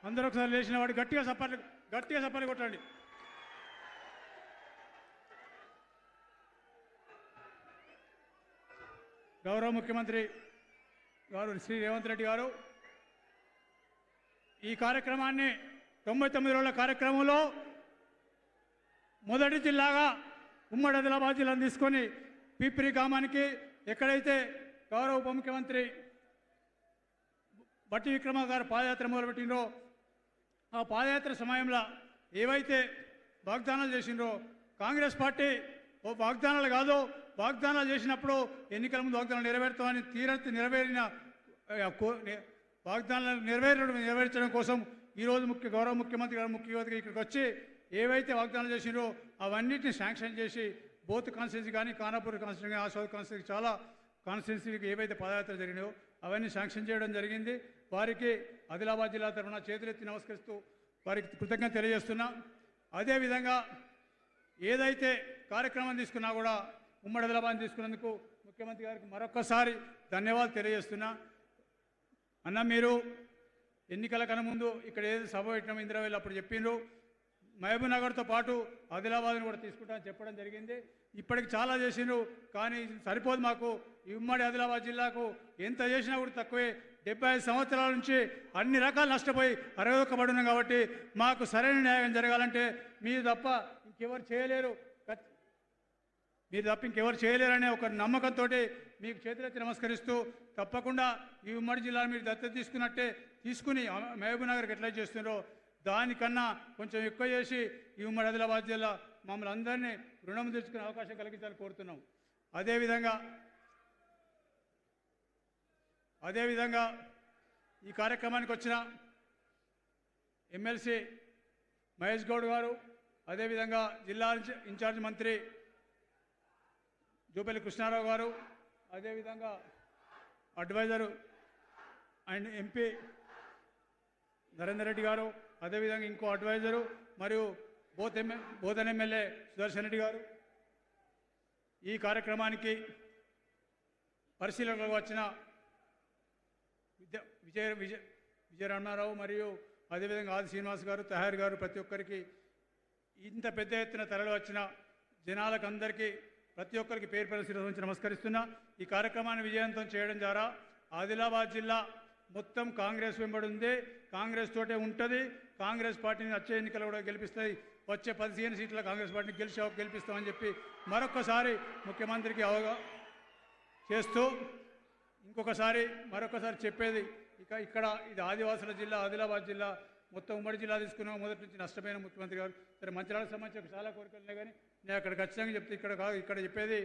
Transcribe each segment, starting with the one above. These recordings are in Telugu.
అందరూ ఒకసారి లేచిన వాడు గట్టిగా సప్పర్లు కొట్టండి. గౌరవ ముఖ్యమంత్రి గారు శ్రీ రేవంత్ రెడ్డి గారు ఈ కార్యక్రమాన్ని 99 రోజుల కార్యక్రమంలో మొదటి జిల్లాగా ఉమ్మడి ఆదిలాబాద్ జిల్లాను తీసుకొని పిప్రి గ్రామానికి ఎక్కడైతే గౌరవ ఉప ముఖ్యమంత్రి బట్టి విక్రమ గారు పాదయాత్ర మొదలుపెట్టిండ్రో ఆ పాదయాత్ర సమయంలో ఏవైతే వాగ్దానాలు చేసిండ్రో కాంగ్రెస్ పార్టీ ఓ వాగ్దానాలు కాదో వాగ్దానాలు చేసినప్పుడు ఎన్నికల ముందు వాగ్దానాలు నెరవేరుతామని నెరవేరిన వాగ్దానాలు నెరవేర్చడం కోసం ఈరోజు గౌరవ ముఖ్యమంత్రి గారు ముఖ్య యువతగా ఇక్కడికి వచ్చి ఏవైతే వాగ్దానాలు చేసిండ్రో అవన్నిటిని శాంక్షన్ చేసి బోత్ కాన్స్టిట్యున్సీ కానీ ఖానాపూర్ కాన్స్టిట్యున్సీ కానీ ఆసాద్ కాన్స్టిట్యున్సీ చాలా కాన్స్టిట్యున్సీకి ఏవైతే పాదయాత్ర జరిగినాయో అవన్నీ శాంక్షన్ చేయడం జరిగింది. వారికి ఆదిలాబాద్ జిల్లా తరఫున చేతులెత్తి నమస్కరిస్తూ వారికి కృతజ్ఞత తెలియజేస్తున్నా. అదేవిధంగా ఏదైతే కార్యక్రమం తీసుకున్నా కూడా ఉమ్మడి ఆదిలాబాద్ తీసుకున్నందుకు ముఖ్యమంత్రి గారికి మరొక్కసారి ధన్యవాదాలు తెలియజేస్తున్నా. అన్న మీరు ఎన్నికల కన్నా ముందు ఇక్కడ ఏదో సభ పెట్టినాం ఇందిరావేలు అప్పుడు చెప్పిండ్రు మహబూబ్ నగర్తో పాటు ఆదిలాబాద్ని కూడా తీసుకుంటామని చెప్పడం జరిగింది. ఇప్పటికి చాలా చేసిండ్రు కానీ సరిపోదు. మాకు ఈ ఉమ్మడి ఆదిలాబాద్ జిల్లాకు ఎంత చేసినా కూడా తక్కువే. 75 సంవత్సరాల నుంచి అన్ని రకాలు నష్టపోయి 61 పడున్నాం కాబట్టి మాకు సరైన న్యాయం జరగాలంటే మీరు తప్ప ఇంకెవరు చేయలేరనే ఒక నమ్మకంతో మీకు చేతులెత్తి నమస్కరిస్తూ తప్పకుండా ఈ ఉమ్మడి జిల్లాను మీరు దత్తత తీసుకుని మహబూబ్ నగర్కి ఎట్లా చేస్తున్నారో దానికన్నా కొంచెం ఎక్కువ చేసి ఈ ఉమ్మడి ఆదిలాబాద్ జిల్లా మమ్మల్ని అందరినీ రుణం తెచ్చుకునే అవకాశం కలిగించాలని కోరుతున్నాం. అదేవిధంగా ఈ కార్యక్రమానికి వచ్చిన ఎమ్మెల్సీ మహేష్ గౌడ్ గారు, అదేవిధంగా జిల్లా ఇన్ఛార్జ్ మంత్రి జూపల్లి కృష్ణారావు గారు, అదేవిధంగా adviser and MP Narender Reddy గారు, అదేవిధంగా ఇంకో అడ్వైజరు మరియు బోధన్ ఎమ్మెల్యే సుదర్శన్ రెడ్డి గారు, ఈ కార్యక్రమానికి పరిశీలనకు వచ్చిన విజయరామారావు మరియు అదేవిధంగా ఆది శ్రీనివాస్ గారు, తహార్ గారు, ప్రతి ఒక్కరికి ఇంత పెద్ద ఎత్తున తరలి వచ్చిన జనాలకు అందరికీ ప్రతి ఒక్కరికి పేరు పరిశీలించి నమస్కరిస్తున్నా. ఈ కార్యక్రమాన్ని విజయవంతం చేయడం ద్వారా ఆదిలాబాద్ జిల్లా మొత్తం కాంగ్రెస్ వెంబడి ఉంది, కాంగ్రెస్ తోటే ఉంటుంది. కాంగ్రెస్ పార్టీని వచ్చే ఎన్నికలు కూడా గెలిపిస్తాయి. వచ్చే 15 సీట్ల కాంగ్రెస్ పార్టీని గెలిపిస్తామని చెప్పి మరొకసారి ముఖ్యమంత్రికి చేస్తూ మరొకసారి చెప్పేది ఇక్కడ ఇది ఆదివాసుల జిల్లా ఆదిలాబాద్ జిల్లా మొత్తం ఉమ్మడి జిల్లా తీసుకున్నాం. మొదటి నుంచి నష్టమైన ముఖ్యమంత్రి గారు సరే మంచిర్యాలకు సంబంధించి చాలా కోరికలు ఉన్నాయి కానీ నేను అక్కడ ఖచ్చితంగా చెప్తే ఇక్కడ చెప్పేది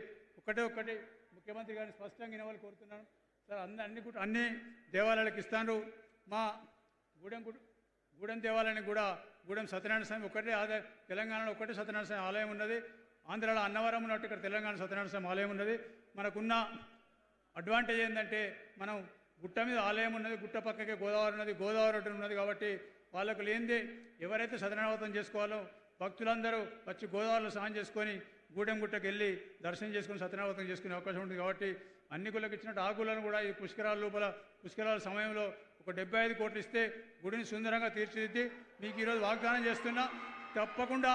ఒక్కటి ముఖ్యమంత్రి గారిని స్పష్టంగా వినవాలని కోరుతున్నాను. సార్ అన్ని దేవాలయాలకు ఇస్తాను. మా గూడెం దేవాలయానికి కూడా గూడెం సత్యనారాయణ స్వామి ఒకటే తెలంగాణలో ఒకటే సత్యనారాయణ స్వామి ఆలయం ఉన్నది. ఆంధ్రాలో అన్నవరం ఉన్నట్టు ఇక్కడ తెలంగాణ సత్యనారాయణ స్వామి ఆలయం ఉన్నది. మనకున్న అడ్వాంటేజ్ ఏంటంటే మనం గుట్ట మీద ఆలయం ఉన్నది, గుట్ట పక్కకే గోదావరి ఉన్నది, గోదావరి ఒడ్డు ఉన్నది కాబట్టి వాళ్ళకు లేనిదే ఎవరైతే సత్యనారాయణ చేసుకోవాలో భక్తులందరూ వచ్చి గోదావరిలో స్నానం చేసుకొని గూడెం గుట్టకు వెళ్ళి దర్శనం చేసుకొని సత్యనారాయణ చేసుకునే అవకాశం ఉంటుంది. కాబట్టి అన్ని గుళ్ళకి ఇచ్చినట్టు ఆ గుళ్ళను కూడా ఈ పుష్కరాల సమయంలో ఒక 75 కోట్లు ఇస్తే గుడిని సుందరంగా తీర్చిదిద్ది మీకు ఈరోజు వాగ్దానం చేస్తున్నా. తప్పకుండా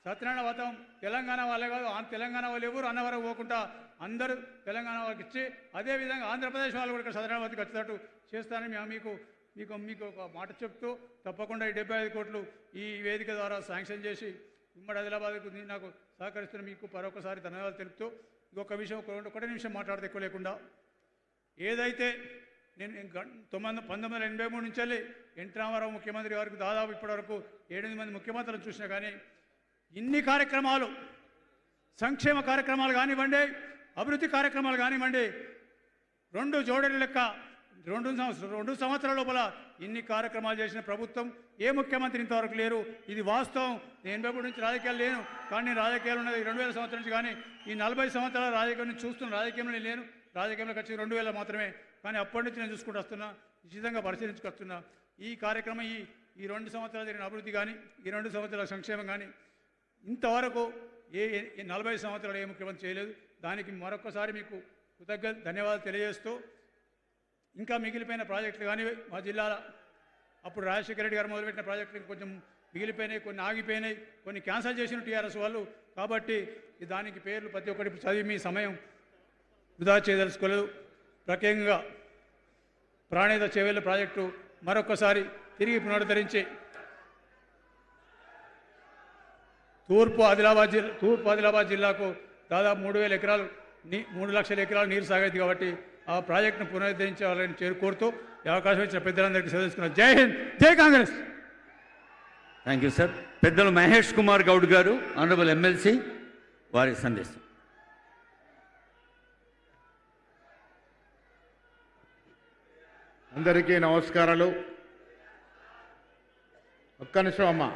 సత్యనారాయణ వ్రతం తెలంగాణ వాళ్ళే కాదు, తెలంగాణ వాళ్ళు ఎవరు అన్నవరం పోకుండా అందరూ తెలంగాణ వాళ్ళకి ఇచ్చి అదేవిధంగా ఆంధ్రప్రదేశ్ వాళ్ళు కూడా ఇక్కడ సత్యనారాయణ వ్రతం వచ్చేటట్టు చేస్తానని మీకు ఒక మాట చెప్తూ తప్పకుండా ఈ 75 కోట్లు ఈ వేదిక ద్వారా శాంక్షన్ చేసి ఉమ్మడి ఆదిలాబాద్కు నాకు సహకరిస్తున్న మీకు మరొకసారి ధన్యవాదాలు తెలుపుతూ ఇంకొక విషయం ఒకటే నిమిషం మాట్లాడితే ఎక్కువ లేకుండా ఏదైతే నేను 1983 నుంచి వెళ్ళి ఎన్టీ రామారావు ముఖ్యమంత్రి గారికి దాదాపు ఇప్పటివరకు 8 మంది ముఖ్యమంత్రులను చూసినా కానీ ఇన్ని కార్యక్రమాలు సంక్షేమ కార్యక్రమాలు కానివ్వండి, అభివృద్ధి కార్యక్రమాలు కానివ్వండి, 2 జోడెల లెక్క 2 సంవత్సరాల లోపల ఇన్ని కార్యక్రమాలు చేసిన ప్రభుత్వం ఏ ముఖ్యమంత్రి ఇంతవరకు లేరు. ఇది వాస్తవం. నేను 83 నుంచి రాజకీయాలు లేను కానీ నేను రాజకీయాలు ఉన్నది 2000 సంవత్సరం నుంచి కానీ ఈ 40 సంవత్సరాల రాజకీయం నుంచి చూస్తున్న రాజకీయంలో నేను లేను. రాజకీయంలో ఖర్చు 2000 మాత్రమే కానీ అప్పటి నుంచి నేను చూసుకుంటూ వస్తున్నా, నిశ్చితంగా పరిశీలించుకొస్తున్నా. ఈ కార్యక్రమం ఈ 2 సంవత్సరాలు జరిగిన అభివృద్ధి కానీ ఈ 2 సంవత్సరాల సంక్షేమం కానీ ఇంతవరకు 40 సంవత్సరాలు ఏ ముఖ్యమంత్రి చేయలేదు. దానికి మరొకసారి మీకు ధన్యవాదాలు తెలియజేస్తూ ఇంకా మిగిలిపోయిన ప్రాజెక్టులు కానీ మా జిల్లాల అప్పుడు రాజశేఖర రెడ్డి గారు మొదలుపెట్టిన ప్రాజెక్టులు కొంచెం మిగిలిపోయినాయి, కొన్ని ఆగిపోయినాయి, కొన్ని క్యాన్సిల్ చేసిన టీఆర్ఎస్ వాళ్ళు. కాబట్టి దానికి పేర్లు ప్రతి ఒక్కటి చదివి మీ సమయం వృధా చేయదలుచుకోలేదు. ప్రత్యేకంగా ప్రాణేత చేవేళ్ల ప్రాజెక్టు మరొకసారి తిరిగి పునరుద్ధరించి తూర్పు ఆదిలాబాద్ జిల్లాకు దాదాపు 3,000 ఎకరాలు 3 లక్షల ఎకరాలు నీరు సాగైంది. కాబట్టి ఆ ప్రాజెక్టును పునరుద్ధరించాలని కోరుతూ ఈ అవకాశం ఇచ్చిన పెద్దలందరికీ సెలవు తీసుకున్నాను. జై హింద్, జై కాంగ్రెస్. Thank you sir. పెద్దలు మహేష్ కుమార్ గౌడ్ గారు, ఆనరబుల్ ఎమ్మెల్సీ, వారి సందేశం. అందరికీ నమస్కారాలు. ఒక్క నిమిషం అమ్మా.